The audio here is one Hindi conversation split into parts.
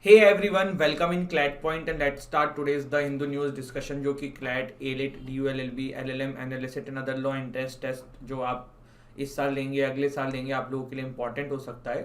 Hey everyone, welcome in CLAT Point and let's start today's The Hindu News discussion जो कि CLAT, ALIT, DULLB, LLM, एनालिसिट and other law entrance test जो आप इस साल लेंगे अगले साल लेंगे आप लोगों के लिए इंपॉर्टेंट हो सकता है।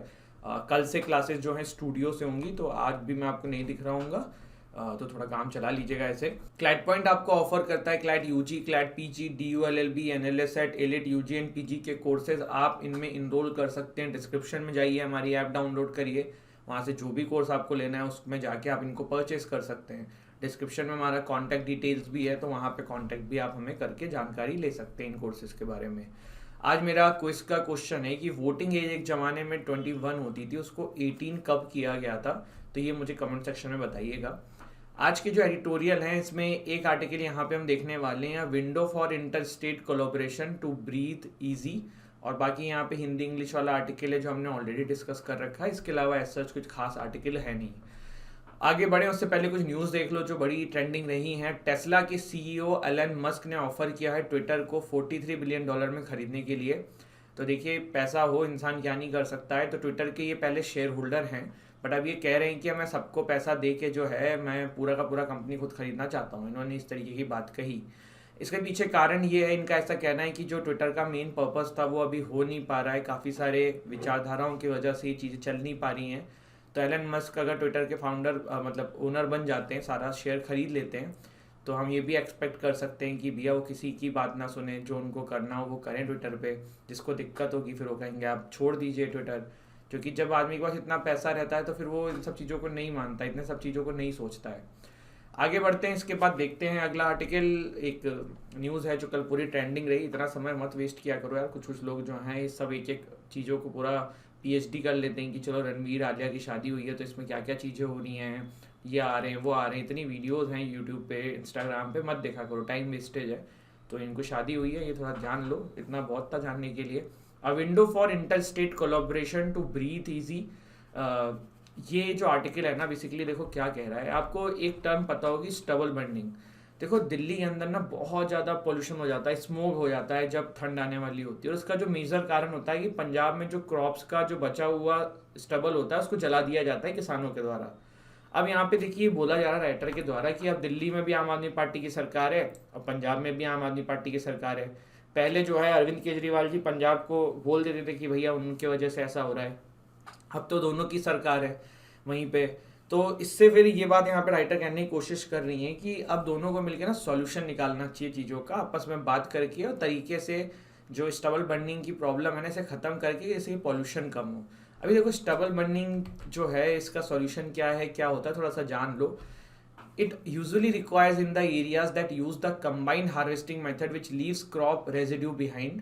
कल से क्लासेस जो हैं स्टूडियो से होंगी तो आज भी मैं आपको नहीं दिख रहा हूँ, तो थोड़ा काम चला लीजिएगा ऐसे। क्लैट पॉइंट आपको ऑफर करता है CLAT UG, CLAT PG, DULLB, NLSAT, AILET UG and PG के कोर्सेज आप इनमें इनरोल कर सकते हैं। डिस्क्रिप्शन में जाइए, हमारी ऐप डाउनलोड करिए, वहाँ से जो भी कोर्स आपको लेना है उसमें जाके आप इनको परचेस कर सकते हैं। डिस्क्रिप्शन में हमारा कॉन्टैक्ट डिटेल्स भी है, तो वहाँ पे कॉन्टैक्ट भी आप हमें करके जानकारी ले सकते हैं इन कोर्सेज के बारे में। आज मेरा क्विज का क्वेश्चन है कि वोटिंग एज एक ज़माने में 21 होती थी, उसको 18 कब किया गया था? तो ये मुझे कमेंट सेक्शन में बताइएगा। आज के जो एडिटोरियल हैं इसमें एक आर्टिकल यहाँ पे हम देखने वाले हैं, window for inter state collaboration to breathe easy, और बाकी यहाँ पे हिंदी इंग्लिश वाला आर्टिकल है जो हमने ऑलरेडी डिस्कस कर रखा है। इसके अलावा ऐसा कुछ खास आर्टिकल है नहीं। आगे बढ़े उससे पहले कुछ न्यूज़ देख लो जो बड़ी ट्रेंडिंग रही है। टेस्ला के सीईओ एलन मस्क ने ऑफर किया है ट्विटर को $43 बिलियन में खरीदने के लिए। तो देखिए, पैसा हो इंसान क्या नहीं कर सकता है। तो ट्विटर के ये पहले शेयर होल्डर हैं, बट अब ये कह रहे हैं कि मैं सबको पैसा दे के जो है मैं पूरा का पूरा कंपनी खुद खरीदना चाहता हूँ। इन्होंने इस तरीके की बात कही। इसके पीछे कारण ये है, इनका ऐसा कहना है कि जो ट्विटर का मेन पर्पस था वो अभी हो नहीं पा रहा है। काफ़ी सारे विचारधाराओं की वजह से ये चीज़ें चल नहीं पा रही हैं। तो एलन मस्क अगर ट्विटर के फाउंडर मतलब ओनर बन जाते हैं, सारा शेयर खरीद लेते हैं, तो हम ये भी एक्सपेक्ट कर सकते हैं कि भैया वो किसी की बात ना सुने, जो उनको करना हो वो करें ट्विटर पे। जिसको दिक्कत होगी फिर वो कहेंगे आप छोड़ दीजिए ट्विटर। क्योंकि जब आदमी के पास इतना पैसा रहता है तो फिर वो इन सब चीज़ों को नहीं मानता, इतने सब चीज़ों को नहीं सोचता है। आगे बढ़ते हैं, इसके बाद देखते हैं अगला आर्टिकल। एक न्यूज़ है जो कल पूरी ट्रेंडिंग रही। इतना समय मत वेस्ट किया करो यार। कुछ कुछ लोग जो हैं ये सब एक एक चीज़ों को पूरा PhD कर लेते हैं कि चलो रणवीर आलिया की शादी हुई है तो इसमें क्या क्या चीज़ें हो रही हैं, ये आ रहे हैं वो आ रहे हैं। इतनी वीडियोज़ हैं यूट्यूब पे, इंस्टाग्राम पे, मत देखा करो, टाइम वेस्टेज है। तो इनको शादी हुई है ये थोड़ा जान लो, इतना बहुत था जानने के लिए। A window for inter state collaboration to breathe easy. ये जो आर्टिकल है ना, बेसिकली देखो क्या कह रहा है। आपको एक टर्म पता होगी, स्टबल बर्निंग। देखो दिल्ली के अंदर ना बहुत ज़्यादा पोल्यूशन हो जाता है, स्मोक हो जाता है जब ठंड आने वाली होती है। और उसका जो मेजर कारण होता है कि पंजाब में जो क्रॉप्स का जो बचा हुआ स्टबल होता है उसको जला दिया जाता है किसानों के द्वारा। अब यहाँ पे देखिए बोला जा रहा है राइटर के द्वारा कि अब दिल्ली में भी आम आदमी पार्टी की सरकार है और पंजाब में भी आम आदमी पार्टी की सरकार है। पहले जो है अरविंद केजरीवाल जी पंजाब को बोल देते थे कि भैया उनकी वजह से ऐसा हो रहा है, अब तो दोनों की सरकार है वहीं पे। तो इससे फिर ये बात यहाँ पे राइटर कहने की कोशिश कर रही है कि अब दोनों को मिलकर ना सॉल्यूशन निकालना चाहिए चीज़ों का, आपस में बात करके और तरीके से जो स्टबल बर्निंग की प्रॉब्लम है ना इसे ख़त्म करके जैसे पॉल्यूशन कम हो। अभी देखो स्टबल बर्निंग जो है इसका सॉल्यूशन क्या है, क्या होता है, थोड़ा सा जान लो। It usually requires in the areas that use the combined harvesting method which leaves crop residue behind।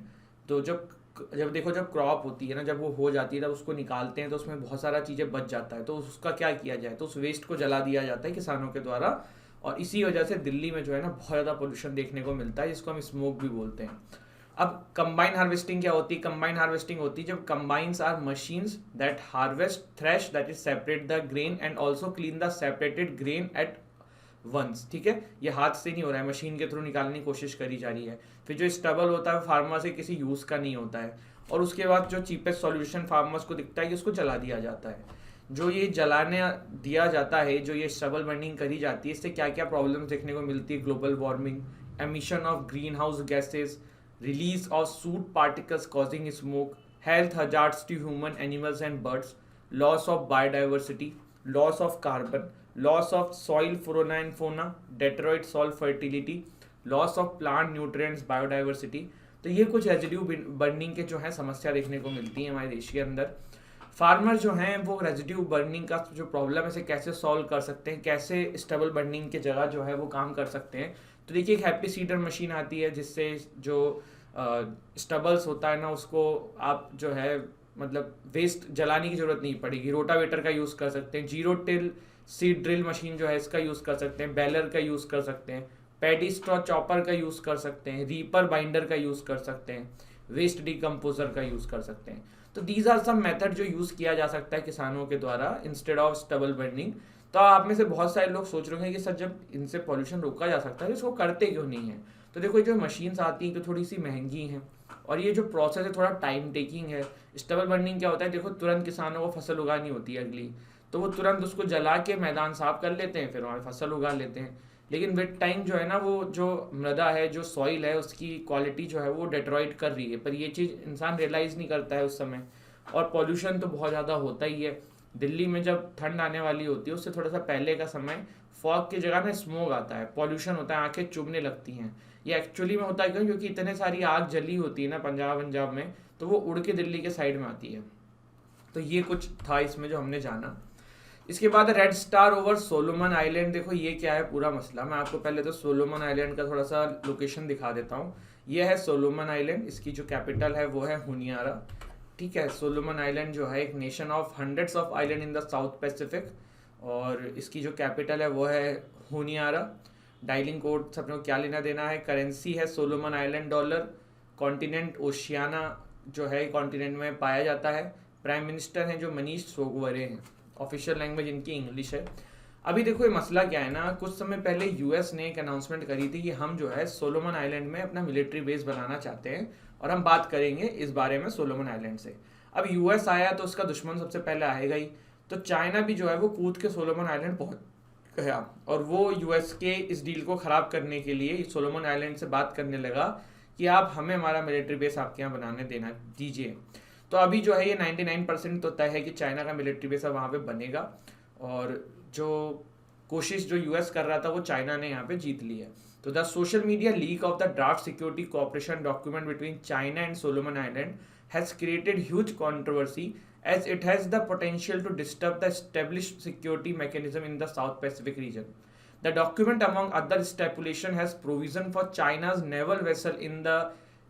तो जब जब देखो जब क्रॉप होती है ना, जब वो हो जाती है तब उसको निकालते हैं तो उसमें बहुत सारा चीज़ें बच जाता है। तो उसका क्या किया जाए, तो उस वेस्ट को जला दिया जाता है किसानों के द्वारा। और इसी वजह से दिल्ली में जो है ना बहुत ज़्यादा पोल्यूशन देखने को मिलता है, जिसको हम स्मोक भी बोलते हैं। अब कंबाइन हार्वेस्टिंग क्या होती है? कंबाइन हार्वेस्टिंग होती है जब combines are machines that harvest thresh that is separate the grain and also clean the separated grain at once. ठीक है, ये हाथ से नहीं हो रहा है, मशीन के थ्रू निकालने की कोशिश करी जा रही है। फिर जो स्टबल होता है फार्मर से किसी यूज़ का नहीं होता है। और उसके बाद जो चीपेस्ट सॉल्यूशन फार्मर्स को दिखता है कि उसको जला दिया जाता है। जो ये जलाने दिया जाता है, जो ये स्टबल बर्निंग करी जाती है, इससे क्या क्या प्रॉब्लम्स देखने को मिलती है? Global warming, emission of greenhouse gases, release of soot particles causing smoke, health hazards to human animals and birds, loss of biodiversity, loss of carbon, loss of soil fauna and fauna, deteriorate soil fertility, loss of plant nutrients biodiversity। तो ये कुछ रेजिड्यू बर्निंग के जो है समस्या देखने को मिलती है हमारे देश के अंदर। फार्मर जो हैं वो रेजिड्यू बर्निंग का जो प्रॉब्लम है इसे कैसे सॉल्व कर सकते हैं, कैसे स्टबल बर्निंग की जगह जो है वो काम कर सकते हैं। तो देखिए एक हैप्पी सीडर मशीन आती है जिससे जो स्टबल्स होता है ना उसको आप जो है मतलब वेस्ट जलाने की जरूरत नहीं पड़ेगी। रोटावेटर का यूज़ कर सकते हैं, zero till seed drill machine जो है इसका यूज़ कर सकते हैं, बेलर का यूज़ कर सकते हैं, पैडी स्ट्रॉ चॉपर का यूज़ कर सकते हैं, रीपर बाइंडर का यूज़ कर सकते हैं, वेस्ट डिकम्पोजर का यूज़ कर सकते हैं। तो दीज आर सम मेथड जो यूज़ किया जा सकता है किसानों के द्वारा इंस्टेड ऑफ स्टबल बर्निंग। तो आप में से बहुत सारे लोग सोच रहे हैं कि सर जब इनसे पॉल्यूशन रोका जा सकता है तो इसको करते क्यों नहीं है? तो देखो जो मशीन्स आती हैं तो थोड़ी सी महंगी हैं और ये जो प्रोसेस है थोड़ा टाइम टेकिंग है। स्टबल बर्निंग क्या होता है, देखो तुरंत किसानों को फसल उगानी होती है अगली, तो वो तुरंत उसको जला के मैदान साफ कर लेते हैं, फिर वहाँ पे फसल उगा लेते हैं। लेकिन विद टाइम जो है ना, वो जो मृदा है, जो सॉइल है, उसकी क्वालिटी जो है वो डेट्रॉइट कर रही है, पर ये चीज़ इंसान रियलाइज़ नहीं करता है उस समय। और पॉल्यूशन तो बहुत ज़्यादा होता ही है। दिल्ली में जब ठंड आने वाली होती है उससे थोड़ा सा पहले का समय, फॉग की जगह में स्मोक आता है, पॉल्यूशन होता है, आंखें चुभने लगती हैं। ये एक्चुअली में होता है क्यों? क्योंकि इतने सारी आग जली होती है ना पंजाब में, तो वो उड़ के दिल्ली के साइड में आती है। तो ये कुछ था इसमें जो हमने जाना। इसके बाद red star over Solomon island. देखो ये क्या है पूरा मसला, मैं आपको पहले तो सोलोमन आइलैंड का थोड़ा सा लोकेशन दिखा देता हूँ। ये है सोलोमन आइलैंड, इसकी जो कैपिटल है वो है हुनियारा। ठीक है, सोलोमन आइलैंड जो है एक nation of hundreds of island in the south Pacific, और इसकी जो कैपिटल है वो है हुनियारा। डायलिंग कोड सब लोग क्या लेना देना है, करेंसी है Solomon island dollar. Continent Oceania जो है कॉन्टिनेंट में पाया जाता है। प्राइम मिनिस्टर हैं जो मनीष सोगवरे हैं। ऑफिशियल लैंग्वेज इनकी इंग्लिश है। अभी देखो ये मसला क्या है ना, कुछ समय पहले यूएस ने एक अनाउंसमेंट करी थी कि हम जो है सोलोमन आइलैंड में अपना मिलिट्री बेस बनाना चाहते हैं, और हम बात करेंगे इस बारे में सोलोमन आइलैंड से। अब यूएस आया तो उसका दुश्मन सबसे पहले आएगा ही, तो चाइना भी जो है वो कूद के सोलोमन आइलैंड पहुंच गया, और वो यूएस के इस डील को ख़राब करने के लिए सोलोमन आइलैंड से बात करने लगा कि आप हमें हमारा मिलिट्री बेस आपके यहाँ बनाने देना दीजिए। तो अभी जो है ये 99% तो तय है कि चाइना का मिलिट्री बेस अब वहाँ पे बनेगा, और जो कोशिश जो यूएस कर रहा था वो चाइना ने यहाँ पे जीत ली है। तो the social media leak of the draft security cooperation document between China and Solomon island has created huge controversy as it has the potential to disturb the established security mechanism in the South Pacific region. The document, among other stipulation, has provision for China's naval vessel in the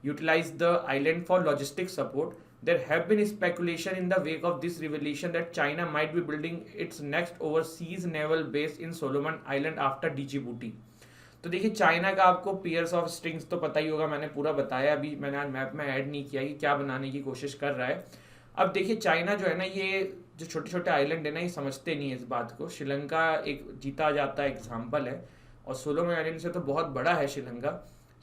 utilize the island for logistic support. There have been speculation in the wake of this revelation that China might be building its next overseas naval base in Solomon Island after Djibouti. तो देखिए चाइना का आपको पियर्स ऑफ स्ट्रिंग्स तो पता ही होगा, मैंने पूरा बताया, अभी मैंने आज मैप में ऐड नहीं किया कि क्या बनाने की कोशिश कर रहा है। अब देखिए चाइना जो है ना, ये जो छोटे छोटे आइलैंड है ना, ये समझते नहीं है इस बात को। श्रीलंका एक जीता जाता एग्जाम्पल है, और सोलोमन आइलैंड से तो बहुत बड़ा है श्रीलंका।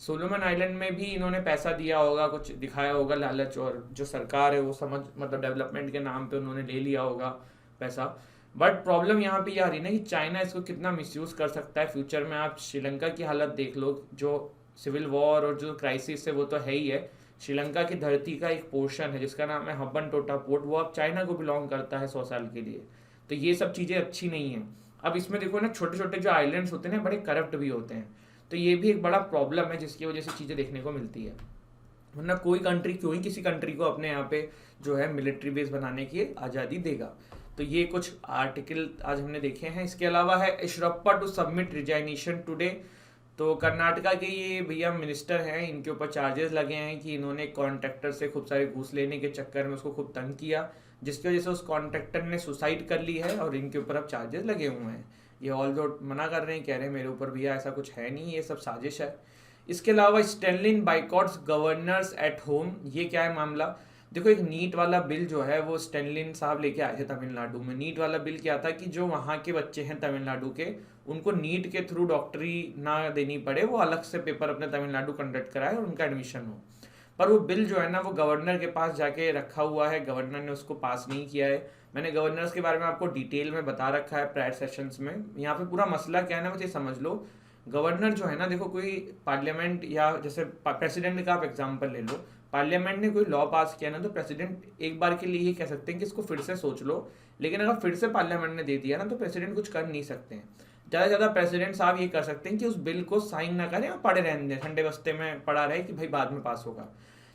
सोलोमन आइलैंड में भी इन्होंने पैसा दिया होगा, कुछ दिखाया होगा लालच, और जो सरकार है वो समझ मतलब डेवलपमेंट के नाम पे उन्होंने ले लिया होगा पैसा। बट प्रॉब्लम यहाँ पे ये आ रही है ना कि चाइना इसको कितना मिसयूज़ कर सकता है फ्यूचर में। आप श्रीलंका की हालत देख लो, जो सिविल वॉर और जो क्राइसिस है वो तो है ही है। श्रीलंका की धरती का एक पोर्शन है जिसका नाम है हब्बन टोटा पोर्ट, वो अब चाइना को बिलोंग करता है 100 साल के लिए। तो ये सब चीज़ें अच्छी नहीं है। अब इसमें देखो ना, छोटे छोटे जो आइलैंड्स होते हैं ना, बड़े करप्ट भी होते हैं, तो ये भी एक बड़ा प्रॉब्लम है जिसकी वजह से चीज़ें देखने को मिलती है। वरना कोई कंट्री क्यों ही किसी कंट्री को अपने यहाँ पे जो है मिलिट्री बेस बनाने की आज़ादी देगा। तो ये कुछ आर्टिकल आज हमने देखे हैं। इसके अलावा है इशरप्पा टू सबमिट रिजाइनेशन टुडे। तो कर्नाटका के ये भैया मिनिस्टर हैं, इनके ऊपर चार्जेस लगे हैं कि इन्होंने कॉन्ट्रैक्टर से खूब सारे घूस लेने के चक्कर में उसको खूब तंग किया, जिसकी वजह से उस कॉन्ट्रैक्टर ने सुसाइड कर ली है, और इनके ऊपर अब चार्जेस लगे हुए हैं। ये ऑल दो मना कर रहे हैं, कह रहे हैं मेरे ऊपर भैया ऐसा कुछ है नहीं, ये सब साजिश है। इसके अलावा स्टेनलिन बाइकॉट्स गवर्नर्स एट होम। ये क्या है मामला? देखो एक नीट वाला बिल जो है वो स्टेनलिन साहब लेके आए थे तमिलनाडु में। नीट वाला बिल क्या था कि जो वहाँ के बच्चे हैं तमिलनाडु के, उनको नीट के थ्रू डॉक्टरी ना देनी पड़े, वो अलग से पेपर अपने तमिलनाडु कंडक्ट कराए और उनका एडमिशन हो। पर वो बिल जो है ना, वो गवर्नर के पास जाके रखा हुआ है, गवर्नर ने उसको पास नहीं किया है। मैंने गवर्नर्स के बारे में आपको डिटेल में बता रखा है प्रायर सेशंस में। यहाँ पे पूरा मसला क्या है ना, मुझे समझ लो। गवर्नर जो है ना, देखो कोई पार्लियामेंट या जैसे प्रेसिडेंट का आप एग्जाम्पल ले लो, पार्लियामेंट ने कोई लॉ पास किया ना, तो प्रेसिडेंट एक बार के लिए ही कह सकते हैं कि इसको फिर से सोच लो। लेकिन अगर फिर से पार्लियामेंट ने दे दिया ना, तो प्रेसिडेंट कुछ कर नहीं सकते हैं। ज़्यादा से ज़्यादा प्रेसिडेंट साहब ये कर सकते हैं कि उस बिल को साइन ना करें और पड़े रहने दें, ठंडे बस्ते में पड़ा रहे कि भाई बाद में पास होगा।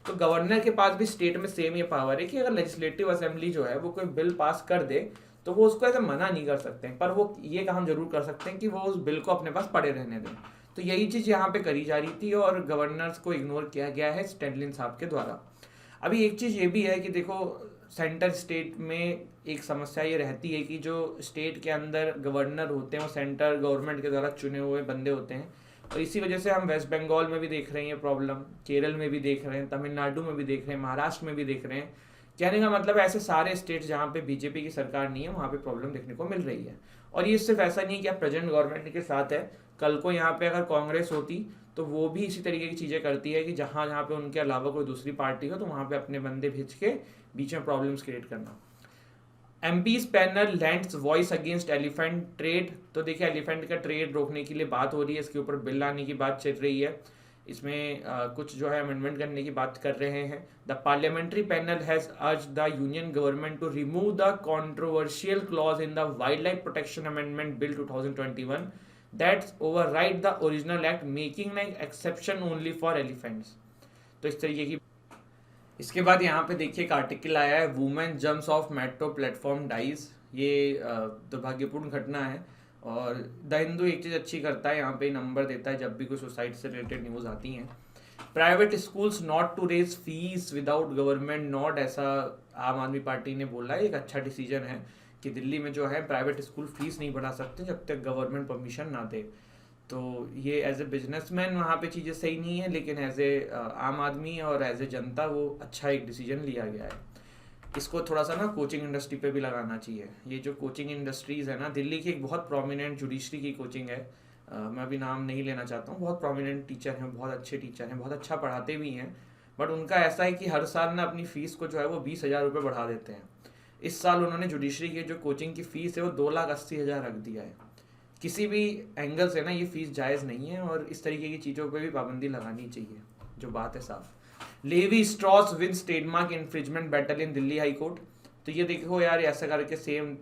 तो गवर्नर के पास भी स्टेट में सेम ये पावर है कि अगर लेजिस्लेटिव असेंबली जो है वो कोई बिल पास कर दे, तो वो उसको ऐसे मना नहीं कर सकते, पर वो ये काम जरूर कर सकते हैं कि वो उस बिल को अपने पास पड़े रहने दें। तो यही चीज़ यहाँ पे करी जा रही थी, और गवर्नर्स को इग्नोर किया गया है स्टेनलिन साहब के द्वारा। अभी एक चीज़ ये भी है कि देखो सेंटर स्टेट में एक समस्या ये रहती है कि जो स्टेट के अंदर गवर्नर होते हैं वो सेंटर गवर्नमेंट के द्वारा चुने हुए बंदे होते हैं, और इसी वजह से हम वेस्ट बंगाल में भी देख रहे हैं ये प्रॉब्लम, केरल में भी देख रहे हैं, तमिलनाडु में भी देख रहे हैं, महाराष्ट्र में भी देख रहे हैं। कहने का मतलब ऐसे सारे स्टेट जहाँ पे बीजेपी की सरकार नहीं है वहाँ पे प्रॉब्लम देखने को मिल रही है। और ये सिर्फ ऐसा नहीं है कि आप प्रेजेंट गवर्नमेंट के साथ है, कल को यहाँ पे अगर कांग्रेस होती तो वो भी इसी तरीके की चीज़ें करती है कि जहाँ जहाँ पे उनके अलावा कोई दूसरी पार्टी हो तो वहाँ पे अपने बंदे भेज के बीच में प्रॉब्लम्स क्रिएट करना। MPs panel lands voice against elephant trade. तो देखिए एलिफेंट का ट्रेड रोकने के लिए बात हो रही है, इसके ऊपर बिल लाने की बात चल रही है। इसमें कुछ जो है अमेंडमेंट करने की बात कर रहे हैं। The parliamentary panel has urged the union government to remove the controversial clause in the wildlife protection amendment bill 2021 that's override the original act making an exception only for elephants. तो इस तरीके की। इसके बाद यहाँ पे देखिए एक आर्टिकल आया है, women jumps off metro platform dies. ये दुर्भाग्यपूर्ण घटना है और द हिंदू एक चीज़ अच्छी करता है, यहाँ पे नंबर देता है जब भी कोई सुसाइड से रिलेटेड न्यूज़ आती हैं। Private schools not to raise fees without government not, ऐसा आम आदमी पार्टी ने बोला है। एक अच्छा डिसीजन है कि दिल्ली में जो है प्राइवेट स्कूल फीस नहीं बढ़ा सकते जब तक गवर्नमेंट परमिशन ना दे। तो ये एज ए बिजनेसमैन वहाँ पे चीज़ें सही नहीं है, लेकिन एज ए आम आदमी और एज ए जनता वो अच्छा एक डिसीजन लिया गया है। इसको थोड़ा सा ना कोचिंग इंडस्ट्री पे भी लगाना चाहिए। ये जो कोचिंग इंडस्ट्रीज़ है ना, दिल्ली की एक बहुत प्रोमिनेंट जुडिशरी की कोचिंग है, मैं अभी नाम नहीं लेना चाहता हूँ। बहुत प्रोमिनेंट टीचर हैं, बहुत अच्छे टीचर हैं, बहुत अच्छा पढ़ाते भी हैं। बट उनका ऐसा है कि हर साल ना अपनी फ़ीस को जो है वो 20,000 रुपये बढ़ा देते हैं। इस साल उन्होंने जुडिशरी की जो कोचिंग की फ़ीस है वो 2,80,000 रख दिया है। किसी भी एंगल से ना ये फीस जायज़ नहीं है और इस तरीके की चीज़ों पे भी पाबंदी लगानी चाहिए, जो बात है साफ। Levi Strauss wins trademark infringement battle in Delhi high court. तो ये देखो यार, ऐसा करके सेम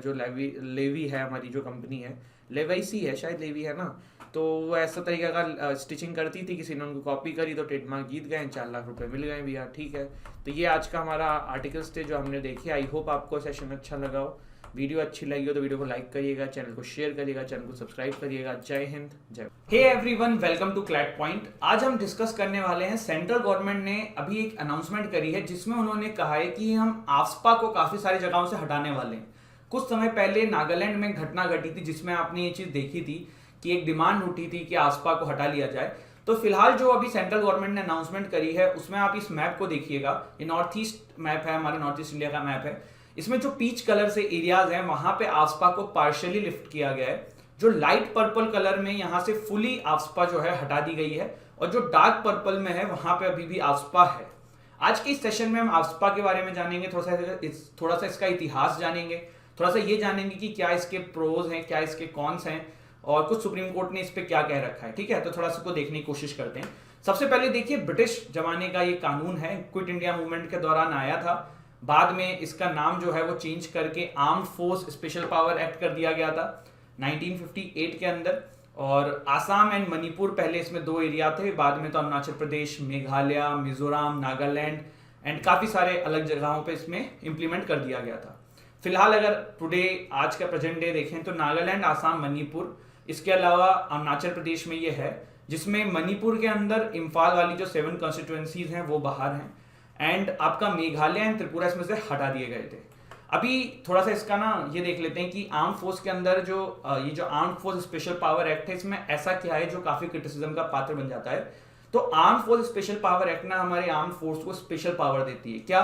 जो लेवी है हमारी जो कंपनी है, लेवाइसी है शायद, लेवी है ना, तो वो ऐसा तरीके का स्टिचिंग करती थी, किसी ने उनको कॉपी करी तो ट्रेडमार्क जीत गए, 4 लाख रुपए मिल गए भैया। ठीक है, तो ये आज का हमारा आर्टिकल्स थे जो हमने देखे। आई होप आपको सेशन अच्छा लगा हो। वीडियो अच्छी लगी हो तो वीडियो को लाइक करिएगा, चैनल को शेयर करिएगा, चैनल को सब्सक्राइब करिएगा। जय हिंद, जय। Hey everyone, welcome to CLAT point. आज हम डिस्कस करने वाले हैं, सेंट्रल गवर्नमेंट ने अभी एक अनाउंसमेंट करी है जिसमें उन्होंने कहा है कि हम आफ्सपा को काफी सारी जगहों से हटाने वाले हैं। कुछ समय पहले नागालैंड में घटना घटी थी जिसमें आपने ये चीज देखी थी कि एक डिमांड उठी थी कि आफ्सपा को हटा लिया जाए। तो फिलहाल जो अभी सेंट्रल गवर्नमेंट ने अनाउंसमेंट करी है उसमें आप इस मैप को देखिएगा। ये नॉर्थ ईस्ट मैप है, हमारे नॉर्थ ईस्ट इंडिया का मैप है। इसमें जो पीच कलर से एरियाज हैं वहां पे आफ्सपा को पार्शियली लिफ्ट किया गया है। जो लाइट पर्पल कलर में यहां से फुली आफ्सपा जो है हटा दी गई है और जो डार्क पर्पल में है वहां पे अभी भी आफ्सपा है। आज के इस सेशन में हम आफ्सपा के बारे में जानेंगे, थोड़ा सा इसका इतिहास जानेंगे, थोड़ा सा ये जानेंगे कि क्या इसके प्रोज हैं, क्या इसके कॉन्स हैं और कुछ सुप्रीम कोर्ट ने इस पे क्या कह रखा है। ठीक है, तो थोड़ा सा को देखने की कोशिश करते हैं। सबसे पहले देखिए, ब्रिटिश जमाने का ये कानून है, क्विट इंडिया मूवमेंट के दौरान आया था। बाद में इसका नाम जो है वो चेंज करके armed force special power act कर दिया गया था 1958 के अंदर। और आसाम एंड मणिपुर पहले इसमें 2 एरिया थे, बाद में तो अरुणाचल प्रदेश, मेघालय, मिजोरम, नागालैंड एंड काफी सारे अलग जगहों पे इसमें इंप्लीमेंट कर दिया गया था। फिलहाल अगर टुडे आज का प्रेजेंट डे देखें तो नागालैंड, आसाम, मणिपुर, इसके अलावा अरुणाचल प्रदेश में ये है, जिसमें मणिपुर के अंदर इम्फाल वाली जो 7 कॉन्स्टिट्यूएंसीज हैं वो बाहर हैं एंड आपका मेघालय एंड त्रिपुरा इसमें से हटा दिए गए थे। अभी थोड़ा सा इसका ना ये देख लेते हैं कि आर्म फोर्स के अंदर जो ये जो arm force special power act है, इसमें ऐसा क्या है जो काफी क्रिटिसिज्म का पात्र बन जाता है। तो arm force special power act ना हमारे आर्म फोर्स को स्पेशल पावर देती है। क्या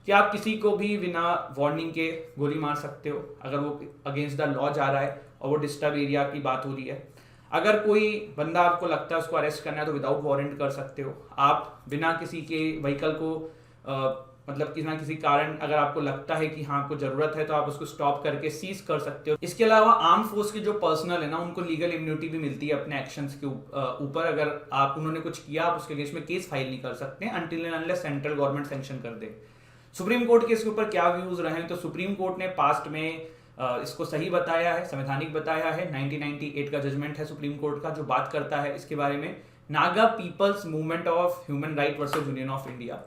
कि आप किसी को भी बिना वार्निंग के गोली मार सकते हो अगर वो अगेंस्ट द लॉ जा रहा है और वो डिस्टर्ब एरिया की बात हो रही है। अगर कोई बंदा आपको लगता है उसको अरेस्ट करना है तो विदाउट वारंट कर सकते हो। आप बिना किसी के व्हीकल को मतलब किसी ना किसी कारण अगर आपको लगता है कि हाँ आपको जरूरत है तो आप उसको स्टॉप करके सीज कर सकते हो। इसके अलावा आर्म फोर्स के जो पर्सनल है ना उनको लीगल इम्यूनिटी भी मिलती है अपने एक्शंस के ऊपर। अगर आप उन्होंने कुछ किया आप उसके अगेंस्ट में केस फाइल नहीं कर सकते until and unless central government sanction कर दे। सुप्रीम कोर्ट के इसके ऊपर क्या व्यूज रहे, तो सुप्रीम कोर्ट ने पास्ट में इसको सही बताया है, संवैधानिक बताया है। 1998 का जजमेंट है सुप्रीम कोर्ट का जो बात करता है इसके बारे में, Naga people's movement of human right versus union of India.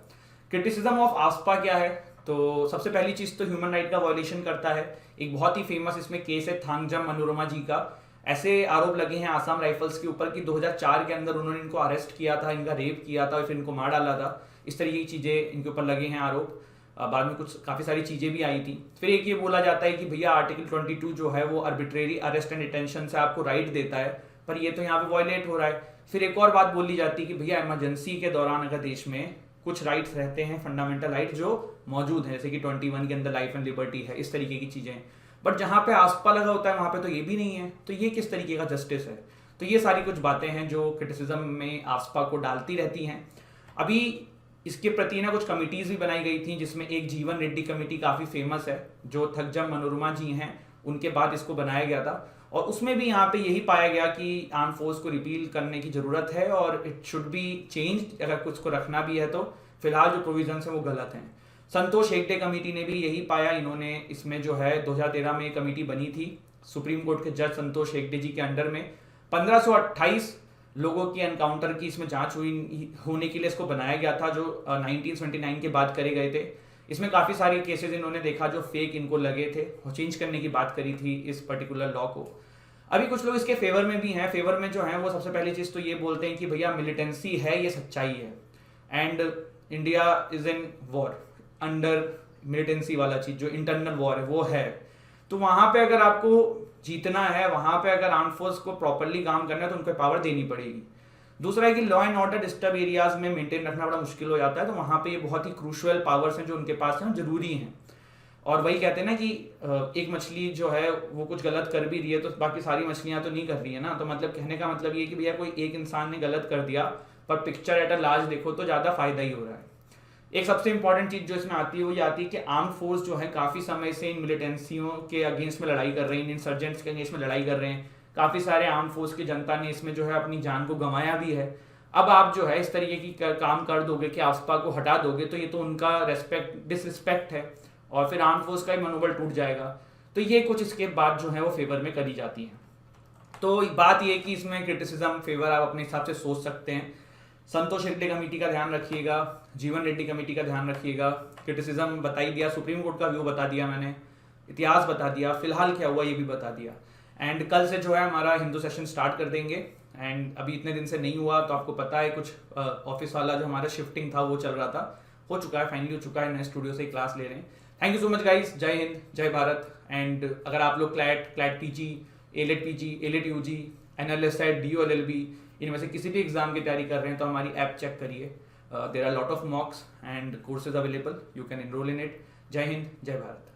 Criticism of AFSPA क्या है, तो सबसे पहली चीज तो ह्यूमन राइट का वायलेशन करता है। एक बहुत ही फेमस इसमें केस है थांगजम मनोरमा जी का। ऐसे आरोप लगे हैं आसाम राइफल्स के ऊपर कि 2004 के अंदर उन्होंने इनको अरेस्ट किया था, इनका रेप किया था और फिर इनको मार डाला था। इस तरीके की चीजें इनके ऊपर लगे हैं आरोप। बाद में कुछ काफी सारी चीजें भी आई थी। फिर एक ये बोला जाता है कि भैया आर्टिकल 22 जो है वो आर्बिट्रेरी अरेस्ट एंड डिटेंशन से आपको राइट देता है, पर ये तो यहाँ पे वायलेट हो रहा है। फिर एक और बात बोली जाती है कि भैया इमरजेंसी के दौरान अगर देश में कुछ राइट्स रहते हैं, फंडामेंटल राइट जो मौजूद है, जैसे कि 21 के अंदर लाइफ एंड लिबर्टी है, इस तरीके की चीजें। बट जहां पे आसपा लगा होता है वहां पे तो ये भी नहीं है, तो ये किस तरीके का जस्टिस है। तो ये सारी कुछ बातें हैं जो क्रिटिसिज्म में आसपा को डालती रहती हैं। अभी इसके प्रति ना कुछ कमिटीज़ भी बनाई गई थी, जिसमें एक जीवन रेड्डी कमेटी काफ़ी फेमस है, जो थकजम मनोरमा जी हैं, उनके बाद इसको बनाया गया था। और उसमें भी यहाँ पे यही पाया गया कि आर्म फोर्स को रिपील करने की ज़रूरत है और इट शुड बी चेंज, अगर कुछ को रखना भी है तो फिलहाल जो प्रोविजंस हैं वो गलत हैं। संतोष हेगड़े कमेटी ने भी यही पाया, इन्होंने इसमें जो है 2013 में एक कमेटी बनी थी सुप्रीम कोर्ट के जज संतोष हेगड़े जी के अंडर में, 1528 लोगों की एनकाउंटर की इसमें जांच हुई होने के लिए इसको बनाया गया था, जो 1929 के बाद करे गए थे। इसमें काफ़ी सारे केसेस इन्होंने देखा जो फेक इनको लगे थे और चेंज करने की बात करी थी इस पर्टिकुलर लॉ को। अभी कुछ लोग इसके फेवर में भी हैं, फेवर में जो हैं वो सबसे पहली चीज़ तो ये बोलते हैं कि भैया मिलिटेंसी है, ये सच्चाई है, and India is in war, under militancy वाला चीज़ जो इंटरनल वॉर है वो है। तो वहाँ पे अगर आपको जीतना है, वहाँ पे अगर आर्म फोर्स को प्रॉपरली काम करना है तो उनको पावर देनी पड़ेगी। दूसरा है कि law and order disturb areas में मेंटेन रखना बड़ा मुश्किल हो जाता है, तो वहाँ पे ये बहुत ही क्रूशल पावर्स हैं जो उनके पास हैं, जरूरी हैं। और वही कहते हैं ना कि एक मछली जो है वो कुछ गलत कर भी रही है तो बाकी सारी मछलियाँ तो नहीं कर रही है ना। तो मतलब कहने का मतलब ये कि भैया कोई एक इंसान ने गलत कर दिया पर पिक्चर एट अ लार्ज देखो तो ज़्यादा फायदा ही हो रहा है। एक सबसे इंपॉर्टेंट चीज़ जो इसमें आती है वो ये आती है कि आर्म फोर्स जो है काफ़ी समय से इन मिलिटेंसियों के अगेंस्ट में लड़ाई कर रहे हैं, इन इंसर्जेंट्स के अगेंस्ट में लड़ाई कर रहे हैं। काफ़ी सारे आर्म फोर्स की जनता ने इसमें जो है अपनी जान को गंवाया भी है। अब आप जो है इस तरीके की काम कर दोगे कि आसपा को हटा दोगे तो ये तो उनका डिसरिस्पेक्ट है और फिर आर्म फोर्स का ही मनोबल टूट जाएगा। तो ये कुछ इसके बाद जो है वो फेवर में करी जाती है। तो बात ये कि इसमें क्रिटिसिज्म फेवर आप अपने हिसाब से सोच सकते हैं। संतोष हेगड़े कमेटी का ध्यान रखिएगा, जीवन रेड्डी कमेटी का ध्यान रखिएगा। क्रिटिसिज्म बता ही दिया, सुप्रीम कोर्ट का व्यू बता दिया मैंने, इतिहास बता दिया, फिलहाल क्या हुआ ये भी बता दिया। एंड कल से जो है हमारा हिंदू सेशन स्टार्ट कर देंगे। एंड अभी इतने दिन से नहीं हुआ तो आपको पता है कुछ ऑफिस वाला जो हमारा शिफ्टिंग था वो चल रहा था, हो चुका है, फाइनली हो चुका है, नए स्टूडियो से ही क्लास ले रहे हैं। Thank you so much guys, जय हिंद, जय भारत। एंड अगर आप लोग CLAT PG, AILET PG, AILET UG, NLSAT, DOLLB इनमें से किसी भी एग्जाम की तैयारी कर रहे हैं तो हमारी ऐप चेक करिए। There are lot of mocks and courses available, you can enroll in it. जय हिंद, जय भारत।